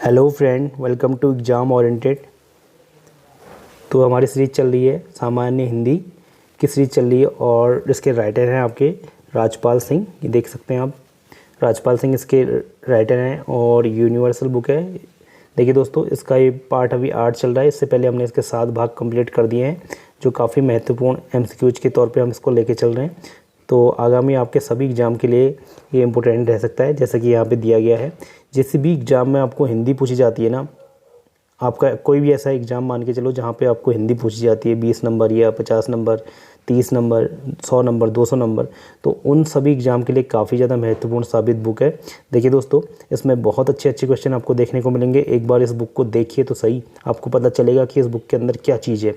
Hello friend, welcome to exam oriented. तो हमारी series चल रही है सामान्य हिंदी की सीरीज़ चल रही है और इसके राइटर हैं आपके राजपाल सिंह। ये देख सकते हैं आप, राजपाल सिंह इसके राइटर हैं और यूनिवर्सल बुक है। देखिए दोस्तों, इसका ये पार्ट अभी 8 चल रहा है। इससे पहले हमने इसके 7 भाग कंप्लीट कर दिए हैं, जो काफ़ी महत्वपूर्ण एमसीक्यूज के तौर पे हम इसको लेके चल रहे हैं। तो आगामी आपके सभी एग्ज़ाम के लिए ये इम्पोर्टेंट रह सकता है। जैसे कि यहाँ पे दिया गया है, जिस भी एग्ज़ाम में आपको हिंदी पूछी जाती है ना, आपका कोई भी ऐसा एग्ज़ाम मान के चलो जहाँ पे आपको हिंदी पूछी जाती है 20 नंबर या 50 नंबर, 30 नंबर, 100 नंबर, 200 नंबर, तो उन सभी एग्ज़ाम के लिए काफ़ी ज़्यादा महत्वपूर्ण साबित बुक है। देखिए दोस्तों, इसमें बहुत अच्छे अच्छे क्वेश्चन आपको देखने को मिलेंगे। एक बार इस बुक को देखिए तो सही, आपको पता चलेगा कि इस बुक के अंदर क्या चीज़ है।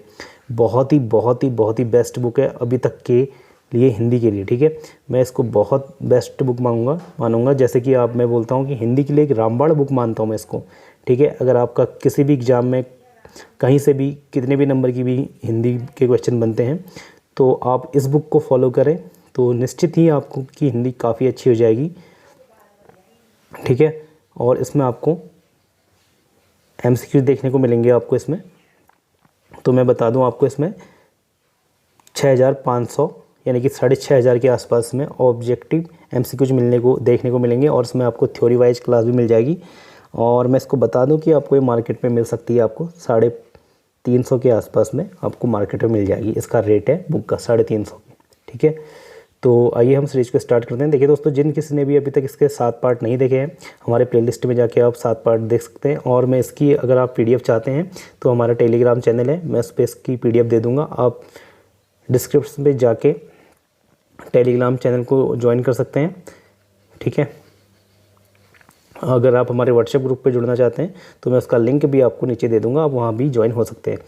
बहुत ही बेस्ट बुक है अभी तक के लिए हिंदी के लिए। ठीक है, मैं इसको बहुत बेस्ट बुक मानूंगा। जैसे कि मैं बोलता हूँ कि हिंदी के लिए एक रामबाण बुक मानता हूँ मैं इसको। ठीक है, अगर आपका किसी भी एग्ज़ाम में कहीं से भी कितने भी नंबर की भी हिंदी के क्वेश्चन बनते हैं, तो आप इस बुक को फॉलो करें तो निश्चित ही आपको की हिंदी काफ़ी अच्छी हो जाएगी। ठीक है, और इसमें आपको एमसीक्यू देखने को मिलेंगे आपको इसमें। तो मैं बता दूं आपको, इसमें 6500 यानी कि 6500 के आसपास में ऑब्जेक्टिव एमसीक्यूज देखने को मिलेंगे और इसमें आपको थ्योरी वाइज क्लास भी मिल जाएगी। और मैं इसको बता दूं कि आपको ये मार्केट में मिल सकती है, आपको 350 के आसपास में आपको मार्केट में मिल जाएगी। इसका रेट है बुक का 350। ठीक है, तो आइए हम सीरीज को स्टार्ट करते हैं। देखिए दोस्तों, जिन किसी ने भी अभी तक इसके 7 पार्ट नहीं देखे हैं, हमारे प्लेलिस्ट में जाके आप 7 पार्ट देख सकते हैं। और मैं इसकी अगर आप पीडीएफ चाहते हैं तो हमारा टेलीग्राम चैनल है, मैं उस पर इसकी पीडीएफ दे दूँगा। आप डिस्क्रिप्शन में जाके टेलीग्राम चैनल को ज्वाइन कर सकते हैं। ठीक है, अगर आप हमारे व्हाट्सएप ग्रुप पे जुड़ना चाहते हैं तो मैं उसका लिंक भी आपको नीचे दे दूंगा, आप वहाँ भी ज्वाइन हो सकते हैं।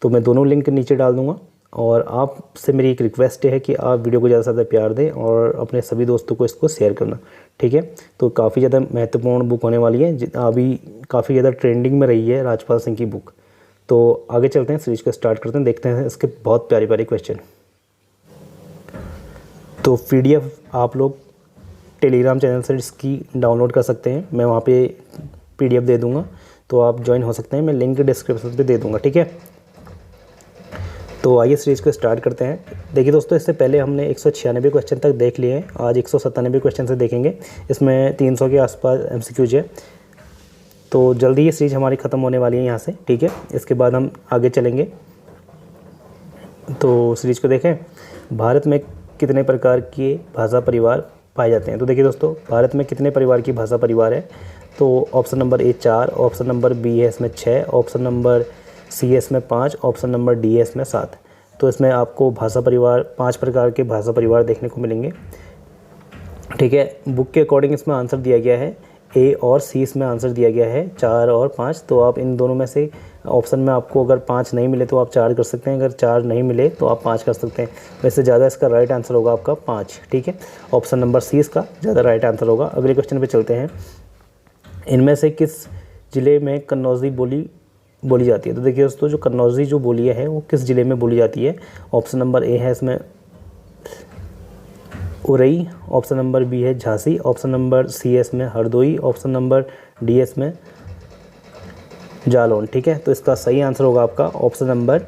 तो मैं दोनों लिंक नीचे डाल दूंगा। और आपसे मेरी एक रिक्वेस्ट है कि आप वीडियो को ज़्यादा से ज़्यादा प्यार दें और अपने सभी दोस्तों को इसको शेयर करना। ठीक है, तो काफ़ी ज़्यादा महत्वपूर्ण बुक होने वाली है, अभी काफ़ी ज़्यादा ट्रेंडिंग में रही है राजपाल सिंह की बुक। तो आगे चलते हैं, सीरीज को स्टार्ट करते हैं, देखते हैं इसके बहुत प्यारे प्यारे क्वेश्चन। तो पीडीएफ आप लोग टेलीग्राम चैनल से इसकी डाउनलोड कर सकते हैं, मैं वहाँ पे पीडीएफ दे दूँगा, तो आप ज्वाइन हो सकते हैं। मैं लिंक डिस्क्रिप्शन पे दे दूँगा। ठीक है, तो आइए सीरीज को स्टार्ट करते हैं। देखिए दोस्तों, इससे पहले हमने 196 क्वेश्चन तक देख लिए हैं, आज 197 क्वेश्चन से देखेंगे। इसमें 300 के आसपास एमसीक्यूज है, तो जल्दी ये सीरीज हमारी ख़त्म होने वाली है यहाँ से। ठीक है, इसके बाद हम आगे चलेंगे। तो सीरीज को देखें। भारत में कितने प्रकार के भाषा परिवार पाए जाते हैं? तो देखिए दोस्तों, भारत में कितने परिवार की भाषा परिवार है? तो option number A 4, option number B है इसमें 6, ऑप्शन नंबर सी है इसमें 5, ऑप्शन नंबर डी है इसमें 7। तो इसमें आपको भाषा परिवार 5 प्रकार के भाषा परिवार देखने को मिलेंगे। ठीक है, बुक के अकॉर्डिंग इसमें आंसर दिया गया है, ए और सी इसमें आंसर दिया गया है 4 और 5। तो आप इन दोनों में से ऑप्शन में आपको अगर 5 नहीं मिले तो आप 4 कर सकते हैं, अगर 4 नहीं मिले तो आप 5 कर सकते हैं। वैसे ज़्यादा इसका राइट आंसर होगा आपका 5। ठीक है, ऑप्शन नंबर सी इसका ज़्यादा राइट आंसर होगा। अगले क्वेश्चन पे चलते हैं। इनमें से किस ज़िले में कन्नौजी बोली जाती है? तो देखिए दोस्तों, जो कन्नौजी जो बोली है वो किस ज़िले में बोली जाती है? ऑप्शन नंबर ए है इसमें उरई, ऑप्शन नंबर बी है झांसी, ऑप्शन नंबर सी है इसमें हरदोई, ऑप्शन नंबर डी एस में जालौन। ठीक है, तो इसका सही आंसर होगा आपका ऑप्शन नंबर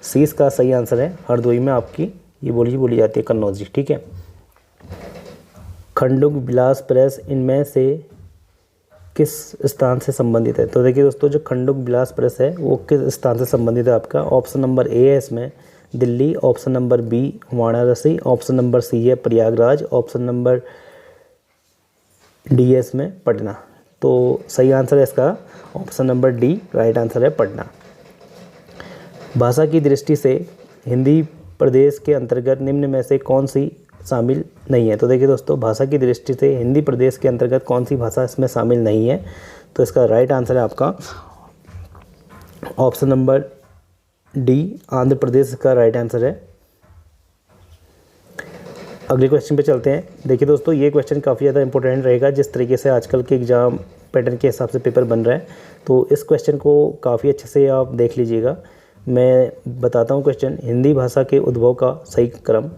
सी, इसका सही आंसर है। हरदोई में आपकी ये बोली जाती है कन्नौजी। ठीक है, खंडुक विलास प्रेस इनमें से किस स्थान से संबंधित है? तो देखिए दोस्तों, जो खंडुक विलास प्रेस है वो किस स्थान से संबंधित है आपका? ऑप्शन नंबर ए है इसमें Delhi, option number B Varanasi, option number C है प्रयागराज, ऑप्शन नंबर डी है इसमें पटना। तो सही आंसर है इसका option number D, right answer है पटना। भाषा की दृष्टि से हिंदी प्रदेश के अंतर्गत निम्न में से कौन सी शामिल नहीं है? तो देखिए दोस्तों, भाषा की दृष्टि से हिंदी प्रदेश के अंतर्गत कौन सी भाषा इसमें शामिल नहीं है? तो इसका राइट आंसर है आपका option number D, Andhra Pradesh का राइट आंसर है। अगले क्वेश्चन पे चलते हैं। देखिए दोस्तों, ये क्वेश्चन काफ़ी ज़्यादा इंपॉर्टेंट रहेगा, जिस तरीके से आजकल के एग्ज़ाम पैटर्न के हिसाब से पेपर बन रहा है। तो इस क्वेश्चन को काफ़ी अच्छे से आप देख लीजिएगा। मैं बताता हूँ क्वेश्चन। हिंदी भाषा के उद्भव का सही क्रम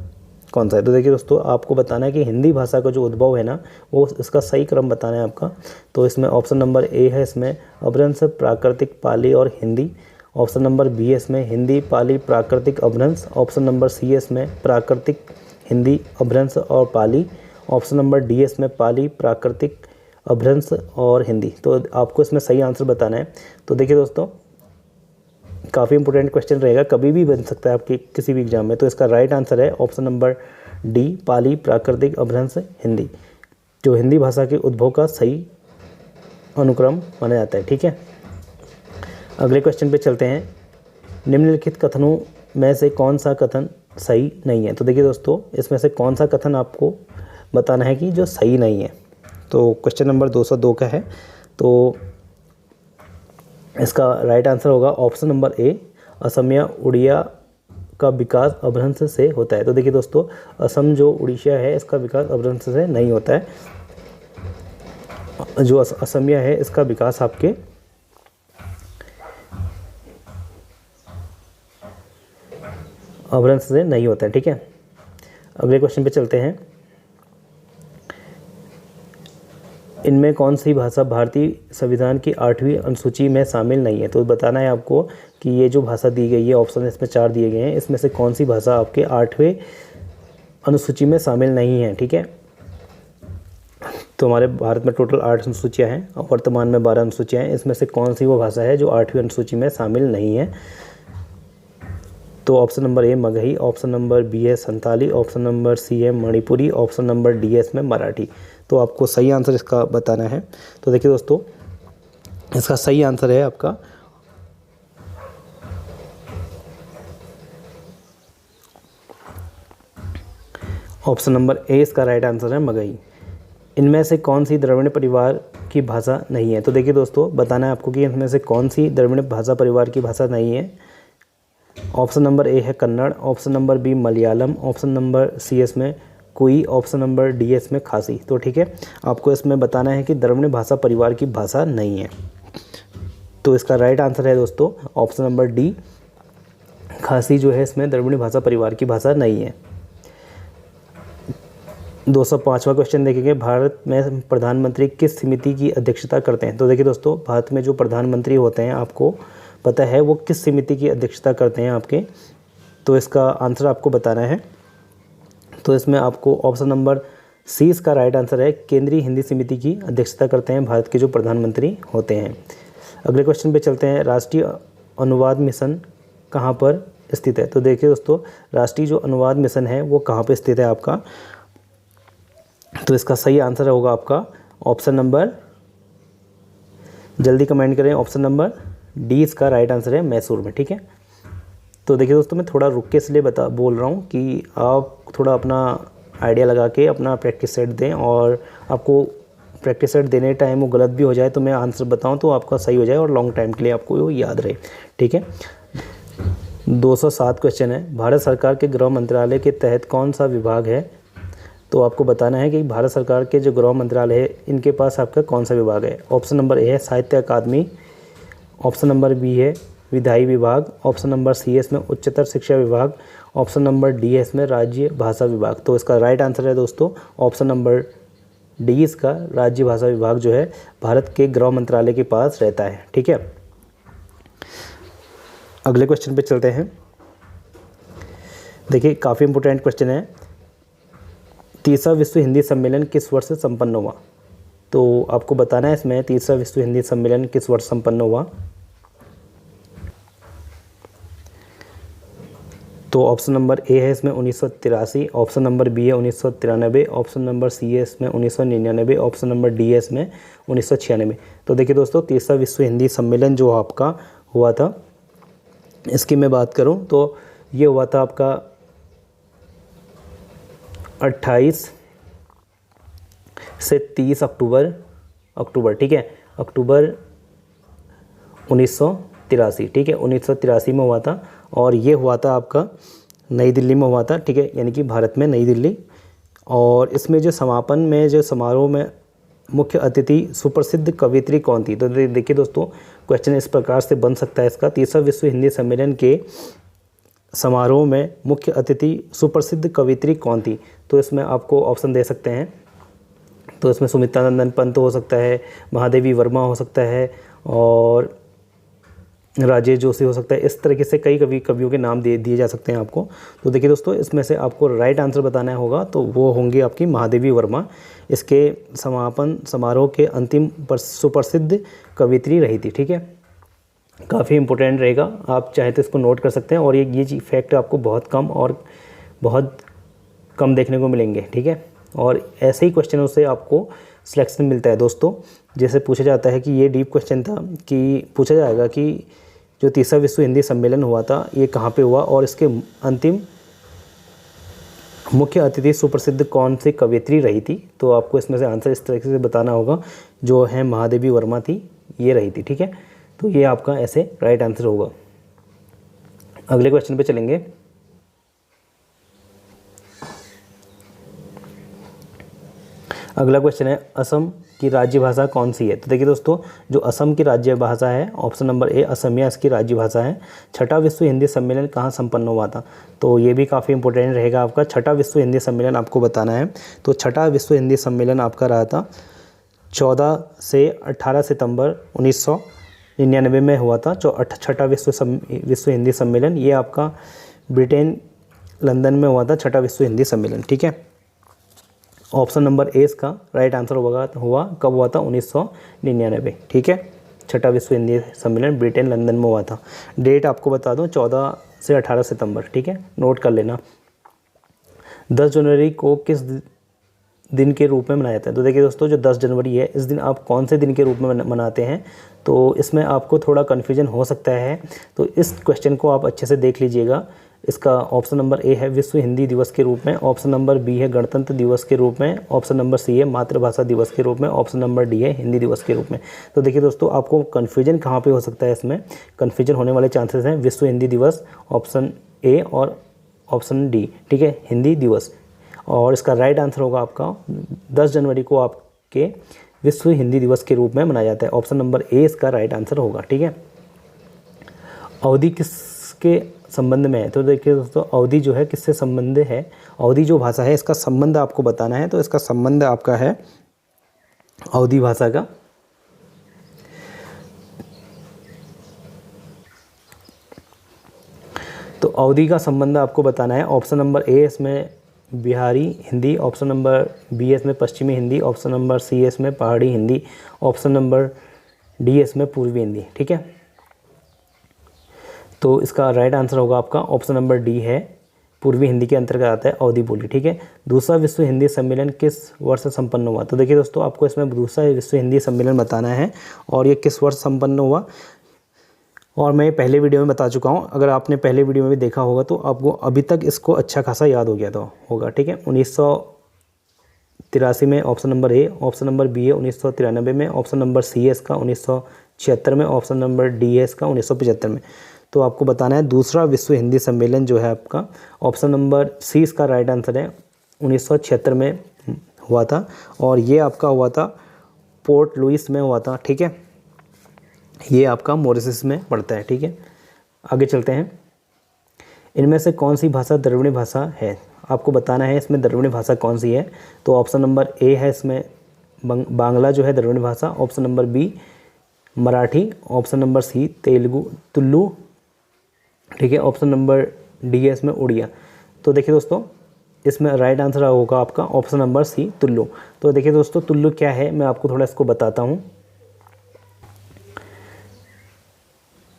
कौन सा है? तो देखिए दोस्तों, आपको बताना है कि हिंदी भाषा का जो उद्भव है ना, वो इसका सही क्रम बताना है आपका। तो इसमें ऑप्शन नंबर ए है, इसमें अपभ्रंश, प्राकृतिक, पाली और हिंदी। ऑप्शन नंबर बी है इसमें हिंदी, पाली, प्राकृतिक, अपभ्रंश। ऑप्शन नंबर सी है इसमें प्राकृतिक, हिंदी, अपभ्रंश और पाली। ऑप्शन नंबर डी है इसमें पाली, प्राकृतिक, अपभ्रंश और हिंदी। तो आपको इसमें सही आंसर बताना है। तो देखिए दोस्तों, काफ़ी इंपॉर्टेंट क्वेश्चन रहेगा, कभी भी बन सकता है आपके किसी भी एग्जाम में। तो इसका राइट आंसर है ऑप्शन नंबर डी, पाली, प्राकृतिक, अपभ्रंश, हिंदी, जो हिंदी भाषा के उद्भव का सही अनुक्रम माना जाता है। ठीक है, अगले क्वेश्चन पे चलते हैं। निम्नलिखित कथनों में से कौन सा कथन सही नहीं है? तो देखिए दोस्तों, इसमें से कौन सा कथन आपको बताना है कि जो सही नहीं है। तो क्वेश्चन नंबर 202 का है। तो इसका राइट आंसर होगा option number A, Asamiya Oriya का विकास अपभ्रंश से होता है। तो देखिए दोस्तों, असम जो उड़ीसा है, इसका विकास अपभ्रंश से नहीं होता है। जो असमिया है, इसका विकास आपके अपभ्रंश से नहीं होता है। ठीक है, अगले क्वेश्चन पे चलते हैं। इनमें कौन सी भाषा भारतीय संविधान की 8वीं अनुसूची में शामिल नहीं है? तो बताना है आपको कि ये जो भाषा दी गई है, ऑप्शन इसमें 4 दिए गए हैं, इसमें से कौन सी भाषा आपके 8वें अनुसूची में शामिल नहीं है। ठीक है, तो हमारे भारत में टोटल 8 अनुसूचियाँ हैं और वर्तमान में 12 अनुसूचियाँ हैं। इसमें से कौन सी वो भाषा है जो 8वीं अनुसूची में शामिल नहीं है? तो option number A Magahi, option number B है संताली, ऑप्शन नंबर सी है मणिपुरी, ऑप्शन नंबर डी है इसमें मराठी। तो आपको सही आंसर इसका बताना है। तो देखिए दोस्तों, इसका सही आंसर है आपका ऑप्शन नंबर ए, इसका राइट आंसर है मगही। इनमें से कौन सी द्रविड़ परिवार की भाषा नहीं है? तो देखिए दोस्तों, बताना है आपको कि इनमें से कौन सी द्रविड़ भाषा परिवार की भाषा नहीं है। ऑप्शन नंबर ए है Kannada, option number B Malayalam, option number C इसमें कोई, ऑप्शन नंबर डी इसमें खासी। तो ठीक है, आपको इसमें बताना है कि द्रविड़ भाषा परिवार की भाषा नहीं है। तो इसका राइट आंसर है दोस्तों ऑप्शन नंबर डी, खासी जो है इसमें द्रविड़ भाषा परिवार की भाषा नहीं है। 205वां क्वेश्चन देखेंगे। भारत में प्रधानमंत्री किस समिति की अध्यक्षता करते हैं? तो देखिए दोस्तों, भारत में जो प्रधानमंत्री होते हैं, आपको पता है वो किस समिति की अध्यक्षता करते हैं आपके? तो इसका आंसर आपको बताना है। तो इसमें आपको ऑप्शन नंबर सी इसका राइट आंसर है, केंद्रीय हिंदी समिति की अध्यक्षता करते हैं भारत के जो प्रधानमंत्री होते हैं। अगले क्वेश्चन पे चलते हैं। राष्ट्रीय अनुवाद मिशन कहाँ पर स्थित है? तो देखिए दोस्तों, राष्ट्रीय जो अनुवाद मिशन है वो कहाँ पर स्थित है आपका? तो इसका सही आंसर होगा आपका ऑप्शन नंबर, जल्दी कमेंट करें, ऑप्शन नंबर डी इसका राइट आंसर है मैसूर में। ठीक है, तो देखिए दोस्तों, मैं थोड़ा रुक के इसलिए बोल रहा हूँ कि आप थोड़ा अपना आइडिया लगा के अपना प्रैक्टिस सेट दें, और आपको प्रैक्टिस सेट देने टाइम वो गलत भी हो जाए तो मैं आंसर बताऊँ तो आपका सही हो जाए और लॉन्ग टाइम के लिए आपको वो याद रहे। ठीक है, 207 क्वेश्चन है। भारत सरकार के गृह मंत्रालय के तहत कौन सा विभाग है? तो आपको बताना है कि भारत सरकार के जो गृह मंत्रालय है, इनके पास आपका कौन सा विभाग है? ऑप्शन नंबर ए है साहित्य अकादमी, ऑप्शन नंबर बी है विधायी विभाग, ऑप्शन नंबर सी है इसमें उच्चतर शिक्षा विभाग, ऑप्शन नंबर डी है इसमें राज्य भाषा विभाग। तो इसका राइट आंसर है दोस्तों ऑप्शन नंबर डी, इसका राज्य भाषा विभाग जो है भारत के गृह मंत्रालय के पास रहता है। ठीक है, अगले क्वेश्चन पे चलते हैं। देखिए, काफ़ी इंपॉर्टेंट क्वेश्चन है। तीसरा विश्व हिंदी सम्मेलन किस वर्ष संपन्न हुआ? तो आपको बताना है इसमें तीसरा विश्व हिंदी सम्मेलन किस वर्ष संपन्न हुआ? तो ऑप्शन नंबर ए है इसमें 1983, ऑप्शन नंबर बी है 1993, ऑप्शन नंबर सी है इसमें 1999, ऑप्शन नंबर डी है इसमें 1996। तो देखिए दोस्तों, तीसरा विश्व हिंदी सम्मेलन जो आपका हुआ था, इसकी मैं बात करूं तो ये हुआ था आपका 28 से 30 अक्टूबर। ठीक है, अक्टूबर 1983। ठीक है, 1983 में हुआ था और ये हुआ था आपका नई दिल्ली में हुआ था। ठीक है, यानी कि भारत में नई दिल्ली। और इसमें जो समापन में जो समारोह में मुख्य अतिथि सुप्रसिद्ध कवयित्री कौन थी? तो देखिए दोस्तों, क्वेश्चन इस प्रकार से बन सकता है इसका। तीसरा विश्व हिंदी सम्मेलन के समारोह में मुख्य अतिथि सुप्रसिद्ध कवियत्री कौन थी? तो इसमें आपको ऑप्शन दे सकते हैं। तो इसमें सुमित्रा नंदन पंत हो सकता है, महादेवी वर्मा हो सकता है, और राजेश जोशी हो सकता है। इस तरीके से कई कवियों के नाम दिए जा सकते हैं आपको। तो देखिए दोस्तों, इसमें से आपको राइट आंसर बताना होगा, तो वो होंगी आपकी महादेवी वर्मा। इसके समापन समारोह के अंतिम सुप्रसिद्ध कवियत्री रही थी। ठीक है, काफ़ी इंपॉर्टेंट रहेगा, आप चाहे तो इसको नोट कर सकते हैं। और ये फैक्ट आपको बहुत कम देखने को मिलेंगे। ठीक है, और ऐसे ही क्वेश्चनों से आपको सिलेक्शन मिलता है दोस्तों। जैसे पूछा जाता है कि ये डीप क्वेश्चन था कि पूछा जाएगा कि जो तीसरा विश्व हिंदी सम्मेलन हुआ था ये कहाँ पे हुआ, और इसके अंतिम मुख्य अतिथि सुप्रसिद्ध कौन सी कवियत्री रही थी? तो आपको इसमें से आंसर इस तरीके से बताना होगा, जो है महादेवी वर्मा थी, ये रही थी। ठीक है, तो ये आपका ऐसे राइट आंसर होगा। अगले क्वेश्चन पे चलेंगे। अगला क्वेश्चन है, असम की राज्य भाषा कौन सी है? तो देखिए दोस्तों, जो असम की राज्य भाषा है, ऑप्शन नंबर ए असमिया इसकी राज्य भाषा है। छठा विश्व हिंदी सम्मेलन कहाँ संपन्न हुआ था? तो ये भी काफ़ी इंपॉर्टेंट रहेगा आपका। छठा विश्व हिंदी सम्मेलन आपको बताना है। तो छठा विश्व हिंदी सम्मेलन आपका रहा था 14 से 18 सितंबर 1999 में हुआ था। छठा विश्व हिंदी सम्मेलन ये आपका ब्रिटेन लंदन में हुआ था, छठा विश्व हिंदी सम्मेलन। ठीक है, ऑप्शन नंबर ए इसका राइट आंसर हुआ कब हुआ था? 1999। ठीक है, छठा विश्व हिंदी सम्मेलन ब्रिटेन लंदन में हुआ था। डेट आपको बता दूं 14 से 18 सितंबर। ठीक है, नोट कर लेना। 10 जनवरी को किस दिन के रूप में मनाया जाता है? तो देखिए दोस्तों, जो 10 जनवरी है, इस दिन आप कौन से दिन के रूप में मनाते हैं? तो इसमें आपको थोड़ा कन्फ्यूजन हो सकता है, तो इस क्वेश्चन को आप अच्छे से देख लीजिएगा। इसका ऑप्शन नंबर ए है विश्व हिंदी दिवस के रूप में, ऑप्शन नंबर बी है गणतंत्र दिवस के रूप में, ऑप्शन नंबर सी है मातृभाषा दिवस के रूप में, ऑप्शन नंबर डी है हिंदी दिवस के रूप में। तो देखिए दोस्तों, आपको कन्फ्यूजन कहाँ पे हो सकता है? इसमें कन्फ्यूजन होने वाले चांसेस हैं विश्व हिंदी दिवस, ऑप्शन ए और ऑप्शन डी। ठीक है, हिंदी दिवस, और इसका राइट आंसर होगा आपका 10 जनवरी को आपके विश्व हिंदी दिवस के रूप में मनाया जाता है। ऑप्शन नंबर ए इसका राइट आंसर होगा। ठीक है, अवधि किसके संबंध में है? तो देखिए दोस्तों, अवधि जो है किससे संबंध है? अवधि जो भाषा है इसका संबंध आपको बताना है। तो इसका संबंध आपका है अवधि भाषा का। तो अवधि का संबंध आपको बताना है। ऑप्शन नंबर ए इसमें Bihari Hindi, option number B इसमें पश्चिमी हिंदी, ऑप्शन नंबर सी इसमें पहाड़ी हिंदी, ऑप्शन नंबर डी इसमें पूर्वी हिंदी। ठीक है, तो इसका राइट आंसर होगा आपका ऑप्शन नंबर डी है, पूर्वी हिंदी के अंतर्गत आता है अवधि बोली। ठीक है, दूसरा विश्व हिंदी सम्मेलन किस वर्ष संपन्न हुआ? तो देखिए दोस्तों, आपको इसमें दूसरा विश्व हिंदी सम्मेलन बताना है, और ये किस वर्ष संपन्न हुआ, और मैं पहले वीडियो में बता चुका हूँ। अगर आपने पहले वीडियो में भी देखा होगा तो आपको अभी तक इसको अच्छा खासा याद हो गया तो होगा। ठीक है, 1983 में option number A, option number B है 1993 में, ऑप्शन नंबर सी है इसका 1976 में, ऑप्शन नंबर डी है इसका 1975 में। तो आपको बताना है दूसरा विश्व हिंदी सम्मेलन जो है आपका, ऑप्शन नंबर सी इसका राइट आंसर है, 1976 में हुआ था, और ये आपका हुआ था पोर्ट लुइस में हुआ था। ठीक है, ये आपका मॉरिशस में पड़ता है। ठीक है, आगे चलते हैं। इनमें से कौन सी भाषा द्रविड़ भाषा है? आपको बताना है इसमें द्रविड़ भाषा कौन सी है। तो ऑप्शन नंबर ए है इसमें बांग्ला जो है द्रविड़ भाषा, option number B Marathi, option number C Telugu Tulu, ठीक है, ऑप्शन नंबर डी है इसमें उड़िया। तो देखिए दोस्तों, इसमें राइट आंसर होगा आपका ऑप्शन नंबर सी तुल्लु। तो देखिए दोस्तों, तुल्लु क्या है मैं आपको थोड़ा इसको बताता हूँ।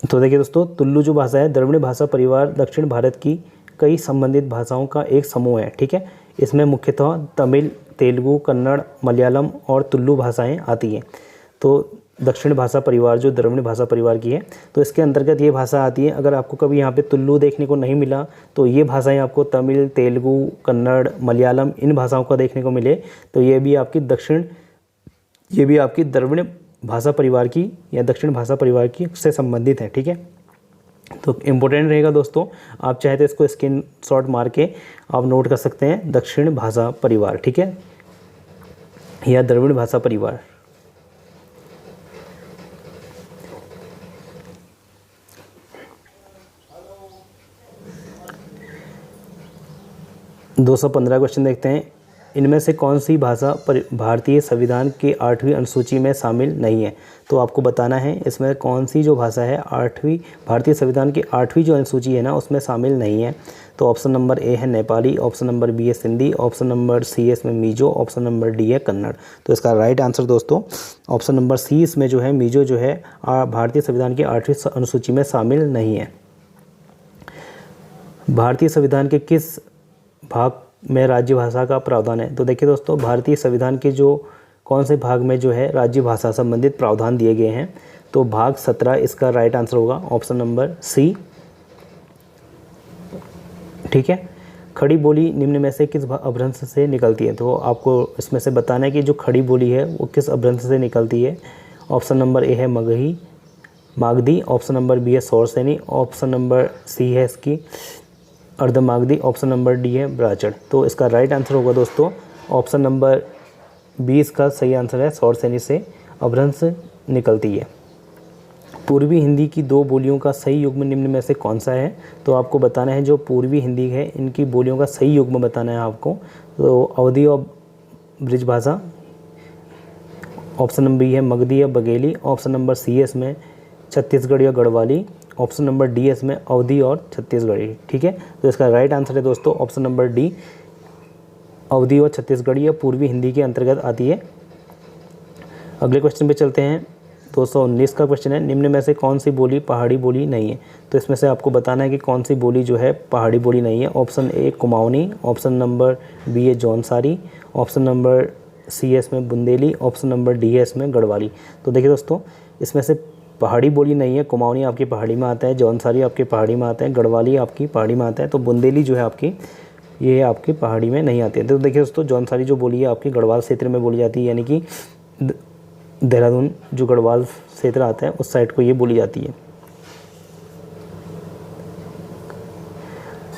तो देखिए दोस्तों, तुल्लु जो भाषा है द्रविड़ भाषा परिवार दक्षिण भारत की कई संबंधित भाषाओं का एक समूह है। ठीक है, इसमें मुख्यतः तमिल, तेलुगु, कन्नड़, मलयालम और तुल्लु भाषाएं आती हैं। तो दक्षिण भाषा परिवार जो द्रविड़ भाषा परिवार की है, तो इसके अंतर्गत ये भाषा आती है। अगर आपको कभी यहाँ पे तुल्लु देखने को नहीं मिला तो ये भाषाएं आपको तमिल, तेलुगु, कन्नड़, मलयालम इन भाषाओं का देखने को मिले तो ये भी आपकी द्रविड़ भाषा परिवार की या दक्षिण भाषा परिवार की से संबंधित है। ठीक है, तो इम्पोर्टेंट रहेगा दोस्तों, आप चाहे तो इसको स्क्रीनशॉट मार के आप नोट कर सकते हैं, दक्षिण भाषा परिवार। ठीक है, या द्रविड़ भाषा परिवार। 215 क्वेश्चन देखते हैं। इनमें से कौन सी भाषा भारतीय संविधान की 8वीं अनुसूची में शामिल नहीं है? तो आपको बताना है इसमें कौन सी जो भाषा है 8वीं भारतीय संविधान की 8वीं जो अनुसूची है ना उसमें शामिल नहीं है। तो ऑप्शन नंबर ए है नेपाली, ऑप्शन नंबर बी है सिंधी, ऑप्शन नंबर सी है इसमें मीजो, ऑप्शन नंबर डी है कन्नड़। तो इसका राइट आंसर दोस्तों ऑप्शन नंबर सी इसमें जो है मीजो जो है भारतीय संविधान की 8वीं अनुसूची में शामिल नहीं है। भारतीय संविधान के किस भाग में राज्य भाषा का प्रावधान है? तो देखिए दोस्तों भारतीय संविधान के जो कौन से भाग में जो है राज्य भाषा संबंधित प्रावधान दिए गए हैं? तो भाग 17 इसका राइट आंसर होगा ऑप्शन नंबर सी। ठीक है। खड़ी बोली निम्न में से किस अपभ्रंश से निकलती है? तो आपको इसमें से बताना है कि जो खड़ी बोली है वो किस अपभ्रंश से निकलती है। ऑप्शन नंबर ए है Magahi Magadhi, option number B है सौरसेनी, ऑप्शन नंबर सी है इसकी अर्धमागधी, ऑप्शन नंबर डी है ब्राह्मण। तो इसका राइट आंसर होगा दोस्तों ऑप्शन नंबर 20 का सही आंसर है, सौरसेनी से अपभ्रंश निकलती है। पूर्वी हिंदी की दो बोलियों का सही युग्म निम्न में से कौन सा है? तो आपको बताना है जो पूर्वी हिंदी है इनकी बोलियों का सही युग्म बताना है आपको। तो अवधी और ब्रिजभाषा, ऑप्शन नंबर बी है मगधी या बघेली, ऑप्शन नंबर सी है इसमें छत्तीसगढ़ी या गढ़वाली, ऑप्शन नंबर डी है इसमें अवधी और छत्तीसगढ़ी। ठीक है। तो इसका राइट आंसर है दोस्तों ऑप्शन नंबर डी, अवधी और छत्तीसगढ़ी या पूर्वी हिंदी के अंतर्गत आती है। अगले क्वेश्चन पे चलते हैं। 219 का क्वेश्चन है, निम्न में से कौन सी बोली पहाड़ी बोली नहीं है? तो इसमें से आपको बताना है कि कौन सी बोली जो है पहाड़ी बोली नहीं है। Option A Kumaoni, option number B है जौनसारी, ऑप्शन नंबर सी है इसमें बुंदेली, ऑप्शन नंबर डी है इसमें गढ़वाली। तो देखिए दोस्तों इसमें से पहाड़ी बोली नहीं है। कुमाऊनी आपकी पहाड़ी में आता है, जौनसारी आपकी पहाड़ी में आता है, गढ़वाली आपकी पहाड़ी में आता है। तो बुंदेली जो है आपकी ये आपकी पहाड़ी में नहीं आती है। तो देखिए दोस्तों जौनसारी जो बोली है आपकी गढ़वाल क्षेत्र में बोली जाती है, यानी कि देहरादून जो गढ़वाल क्षेत्र आता है उस साइड को ये बोली जाती है।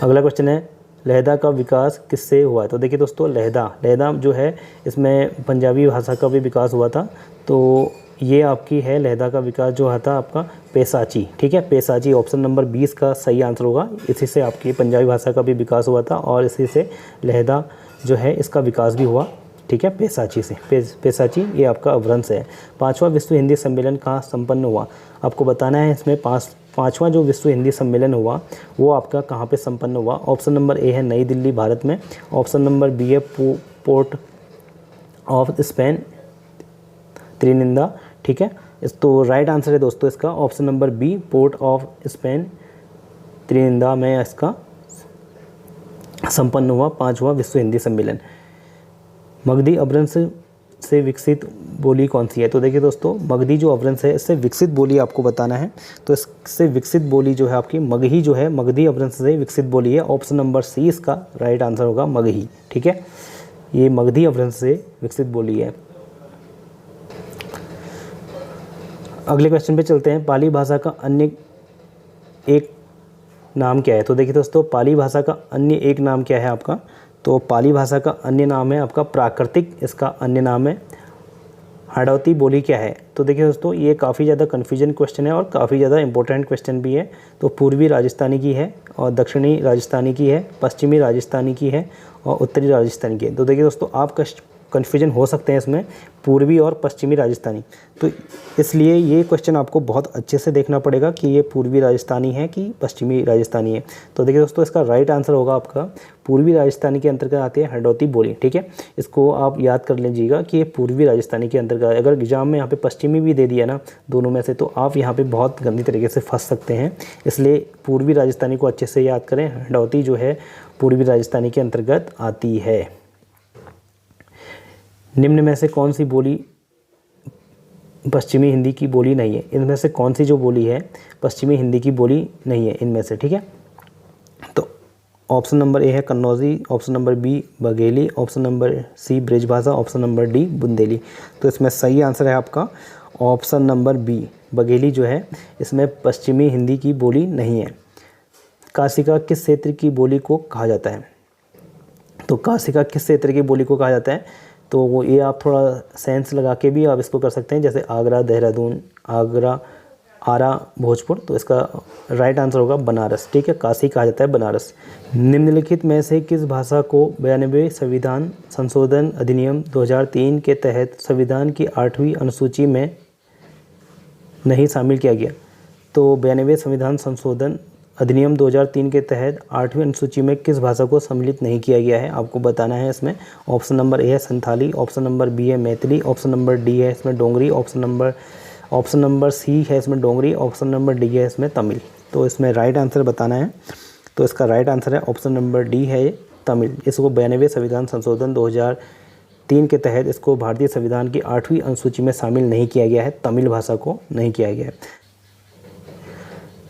अगला क्वेश्चन है, लहदा का विकास किससे हुआ? तो देखिए दोस्तों लहदा जो है इसमें पंजाबी भाषा का भी विकास हुआ था। तो ये आपकी है लहदा का विकास जो था आपका पैसाची। ठीक है, पैसाची ऑप्शन नंबर 20 का सही आंसर होगा। इसी से आपकी पंजाबी भाषा का भी विकास हुआ था और इसी से लहदा जो है इसका विकास भी हुआ। ठीक है, पैसाची से पैसाची ये आपका अपभ्रंश है। 5वां विश्व हिंदी सम्मेलन कहाँ संपन्न हुआ? आपको बताना है इसमें पाँचवां जो विश्व हिंदी सम्मेलन हुआ वो आपका कहाँ पे संपन्न हुआ। ऑप्शन नंबर ए है नई दिल्ली भारत में, ऑप्शन नंबर बी है पोर्ट ऑफ स्पेन त्रिनिंदा। ठीक है, इस तो राइट आंसर है दोस्तों इसका option number B port of Spain Trinidad में इसका संपन्न हुआ 5वां विश्व हिंदी सम्मेलन। मगधी अपभ्रंश से विकसित बोली कौन सी है? तो देखिए दोस्तों मगधी जो अपभ्रंश है इससे विकसित बोली आपको बताना है। तो इससे विकसित बोली जो है आपकी मगही जो है मगधी अपभ्रंश से विकसित बोली है। ऑप्शन नंबर सी इसका राइट आंसर होगा मगही। ठीक है, ये मगधी अपभ्रंश से विकसित बोली है। अगले क्वेश्चन पे चलते हैं, पाली भाषा का अन्य एक नाम क्या है? तो देखिए दोस्तों पाली भाषा का अन्य एक नाम क्या है आपका? तो पाली भाषा का अन्य नाम है आपका प्राकृतिक, इसका अन्य नाम है हाड़ौती बोली क्या है? तो देखिए दोस्तों ये काफ़ी ज़्यादा कन्फ्यूजन क्वेश्चन है और काफ़ी ज़्यादा इंपॉर्टेंट क्वेश्चन भी है। तो पूर्वी राजस्थानी की है और दक्षिणी राजस्थानी की है, पश्चिमी राजस्थानी की है और उत्तरी राजस्थानी की है। तो देखिए दोस्तों आप कन्फ्यूजन हो सकते हैं इसमें पूर्वी और पश्चिमी राजस्थानी, तो इसलिए ये क्वेश्चन आपको बहुत अच्छे से देखना पड़ेगा कि ये पूर्वी राजस्थानी है कि पश्चिमी राजस्थानी है। तो देखिए दोस्तों इसका राइट आंसर होगा आपका पूर्वी राजस्थानी के अंतर्गत आती है हाड़ौती बोली। ठीक है, इसको आप याद कर लीजिएगा कि ये पूर्वी राजस्थानी के अंतर्गत। अगर एग्जाम में यहाँ पे पश्चिमी भी दे दिया ना दोनों में से, तो आप यहाँ पे बहुत गंदी तरीके से फंस सकते हैं। इसलिए पूर्वी राजस्थानी को अच्छे से याद करें। हाड़ौती जो है पूर्वी राजस्थानी के अंतर्गत आती है। निम्न में से कौन सी बोली पश्चिमी हिंदी की बोली नहीं है? इनमें से कौन सी जो बोली है पश्चिमी हिंदी की बोली नहीं है इनमें से? ठीक है, तो ऑप्शन नंबर ए है Kannauji, option number B Bagheli, option number C Brijbhasha, option number D Bundeli. तो इसमें सही आंसर है आपका ऑप्शन नंबर बी बघेली जो है इसमें पश्चिमी हिंदी की बोली नहीं है। काशिका किस क्षेत्र की बोली को कहा जाता है? तो काशिका किस क्षेत्र की बोली को कहा जाता है? तो ये आप थोड़ा सेंस लगा के भी आप इसको कर सकते हैं, जैसे आगरा, देहरादून, आगरा, आरा भोजपुर, तो इसका राइट आंसर होगा बनारस। ठीक है, काशी कहा जाता है बनारस। निम्नलिखित में से किस भाषा को 92वें संविधान संशोधन अधिनियम 2003 के तहत संविधान की 8वीं अनुसूची में नहीं शामिल किया गया? तो 92वें संविधान संशोधन अधिनियम 2003 के तहत 8वीं अनुसूची में किस भाषा को सम्मिलित नहीं किया गया है, आपको बताना है इसमें। ऑप्शन नंबर ए है संथाली, ऑप्शन नंबर बी है मैथिली, ऑप्शन नंबर डी है इसमें डोगरी, ऑप्शन नंबर सी है इसमें डोगरी, ऑप्शन नंबर डी है इसमें तमिल। तो इसमें राइट आंसर बताना है। तो इसका राइट आंसर है ऑप्शन नंबर डी है तमिल। इसको 92वें संविधान संशोधन 2003 के तहत इसको भारतीय संविधान की 8वीं अनुसूची में शामिल नहीं किया गया है, तमिल भाषा को नहीं किया गया है।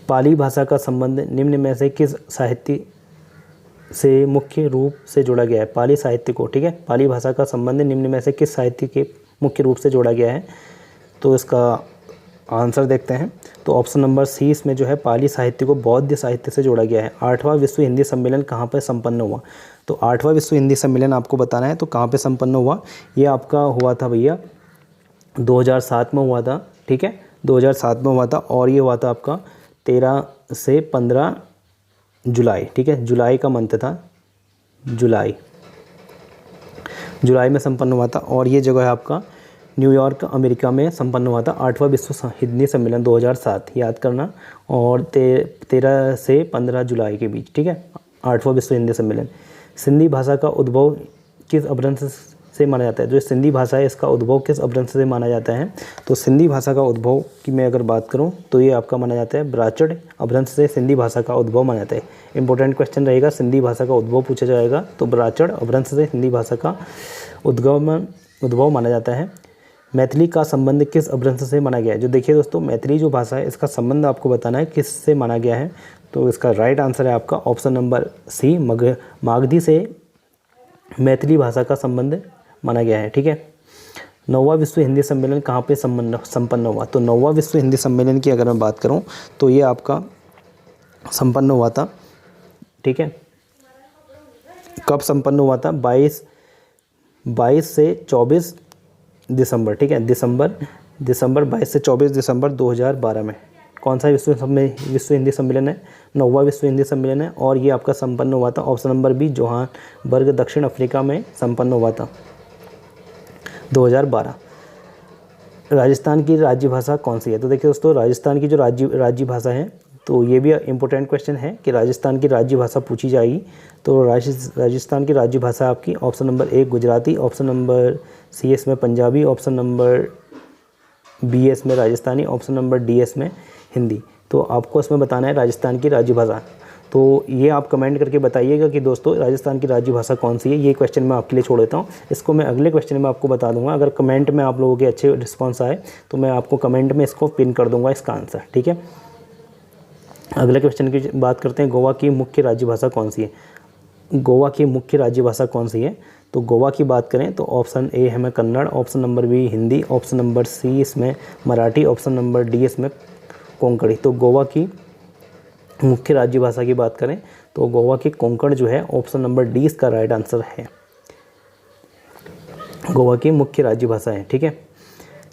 पाली भाषा का संबंध निम्न में से किस साहित्य से मुख्य रूप से जोड़ा गया है? पाली साहित्य को, ठीक है, पाली भाषा का संबंध निम्न में से किस साहित्य के मुख्य रूप से जोड़ा गया है? तो इसका आंसर देखते हैं। तो ऑप्शन नंबर सी इसमें जो है पाली साहित्य को बौद्ध साहित्य से जोड़ा गया है। 8वां विश्व हिंदी सम्मेलन कहाँ पर संपन्न हुआ? तो 8वां विश्व हिंदी सम्मेलन आपको बताना है, तो कहाँ पे संपन्न हुआ? ये आपका हुआ था भैया 2007 में हुआ था। ठीक है, 2007 में हुआ था और ये हुआ था आपका 13 से 15 जुलाई। ठीक है, जुलाई का मंथ था, जुलाई में संपन्न हुआ था और ये जगह है आपका न्यूयॉर्क अमेरिका में संपन्न हुआ था। 8वां विश्व हिंदी सम्मेलन 2007 याद करना, और 13 से 15 जुलाई के बीच। ठीक है, 8वां विश्व हिंदी सम्मेलन। सिंधी भाषा का उद्भव किस अपभ्रंश से माना जाता है? जो सिंधी भाषा है इसका उद्भव किस अपभ्रंश से माना जाता है? तो सिंधी भाषा का उद्भव की मैं अगर बात करूं तो ये आपका माना जाता है ब्राचड़ अपभ्रंश से सिंधी भाषा का उद्भव माना जाता है। इंपॉर्टेंट क्वेश्चन रहेगा, सिंधी भाषा का उद्भव पूछा जाएगा तो ब्राचड़ अपभ्रंश से हिंदी भाषा का उद्भव माना जाता है। मैथिली का संबंध किस अपभ्रंश से माना गया है? जो देखिए दोस्तों, मैथिली जो भाषा है इसका संबंध आपको बताना है किस से माना गया है। तो इसका राइट आंसर है आपका ऑप्शन नंबर सी, मागधी से मैथिली भाषा का संबंध माना गया है। ठीक है, 9वां विश्व हिंदी सम्मेलन कहाँ पे संपन्न हुआ? तो 9वां विश्व हिंदी सम्मेलन की अगर मैं बात करूँ तो ये आपका संपन्न हुआ था। ठीक है, कब संपन्न हुआ था? 22 से 24 दिसंबर। ठीक है, दिसंबर 22 से 24 दिसंबर 2012 में। कौन सा विश्व हिंदी सम्मेलन है? 9वां विश्व हिंदी सम्मेलन है और ये आपका संपन्न हुआ था ऑप्शन नंबर बी, जोहान्सबर्ग दक्षिण अफ्रीका में संपन्न हुआ था 2012। राजस्थान की राज्य भाषा कौन सी है? तो देखिए दोस्तों, राजस्थान की जो राज्य भाषा है, तो ये भी इम्पोर्टेंट क्वेश्चन है कि राजस्थान की राज्य भाषा पूछी जाएगी। तो राजस्थान की राज्य भाषा आपकी option number A Gujarati, option number C एस में पंजाबी, ऑप्शन नंबर बी एस में राजस्थानी, ऑप्शन नंबर डी एस में हिंदी। तो आपको इसमें बताना है राजस्थान की राज्य भाषा। तो ये आप कमेंट करके बताइएगा कि दोस्तों राजस्थान की राज्य भाषा कौन सी है। ये क्वेश्चन मैं आपके लिए छोड़ देता हूँ, इसको मैं अगले क्वेश्चन में आपको बता दूंगा। अगर कमेंट में आप लोगों के अच्छे रिस्पॉन्स आए तो मैं आपको कमेंट में इसको पिन कर दूंगा इसका आंसर। ठीक है, अगले क्वेश्चन की बात करते हैं। गोवा की मुख्य राज्य भाषा कौन सी है? गोवा की मुख्य राज्य भाषा कौन सी है? तो गोवा की बात करें तो ऑप्शन ए है में Kannada, option number B Hindi, option number C इसमें मराठी, ऑप्शन नंबर डी इसमें कोंकणी। तो गोवा की मुख्य राज्य भाषा की बात करें तो गोवा की कोंकण जो है ऑप्शन नंबर डी इसका राइट आंसर है। गोवा की मुख्य राज्य भाषा है। ठीक है,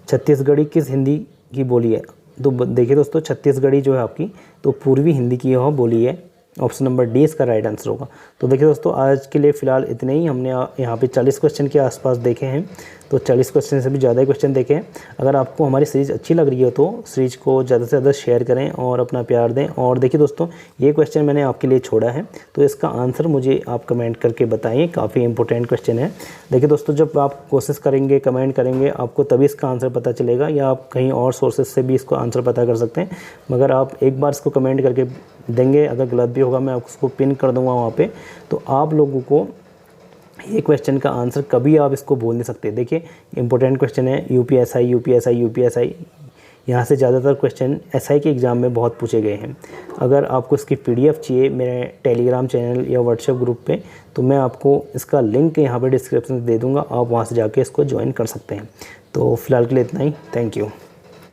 छत्तीसगढ़ी किस हिंदी की बोली है? तो देखिए दोस्तों, छत्तीसगढ़ी जो है आपकी तो पूर्वी हिंदी की यह बोली है। ऑप्शन नंबर डी इसका राइट आंसर होगा। तो देखिए दोस्तों, आज के लिए फ़िलहाल इतने ही। हमने यहाँ पे 40 क्वेश्चन के आसपास देखे हैं, तो 40 क्वेश्चन से भी ज़्यादा क्वेश्चन देखे हैं। अगर आपको हमारी सीरीज़ अच्छी लग रही हो तो सीरीज़ को ज़्यादा से ज़्यादा शेयर करें और अपना प्यार दें। और देखिए दोस्तों, ये क्वेश्चन मैंने आपके लिए छोड़ा है, तो इसका आंसर मुझे आप कमेंट करके बताइए, काफ़ी इंपॉर्टेंट क्वेश्चन है। देखिए दोस्तों, जब आप कोशिश करेंगे, कमेंट करेंगे, आपको तभी इसका आंसर पता चलेगा, या आप कहीं और सोर्सेज से भी इसको आंसर पता कर सकते हैं। मगर आप एक बार इसको कमेंट करके देंगे, अगर गलत भी होगा मैं उसको पिन कर दूंगा वहाँ पे, तो आप लोगों को ये क्वेश्चन का आंसर कभी आप इसको बोल नहीं सकते। देखिए, इंपॉर्टेंट क्वेश्चन है, यूपीएसआई यहाँ से ज़्यादातर क्वेश्चन एसआई के एग्ज़ाम में बहुत पूछे गए हैं। अगर आपको इसकी पीडीएफ चाहिए मेरे टेलीग्राम चैनल या व्हाट्सएप ग्रुप पे, तो मैं आपको इसका लिंक यहाँ पे डिस्क्रिप्शन में दे दूँगा, आप वहाँ से जाके इसको ज्वाइन कर सकते हैं। तो फिलहाल के लिए इतना ही, थैंक यू।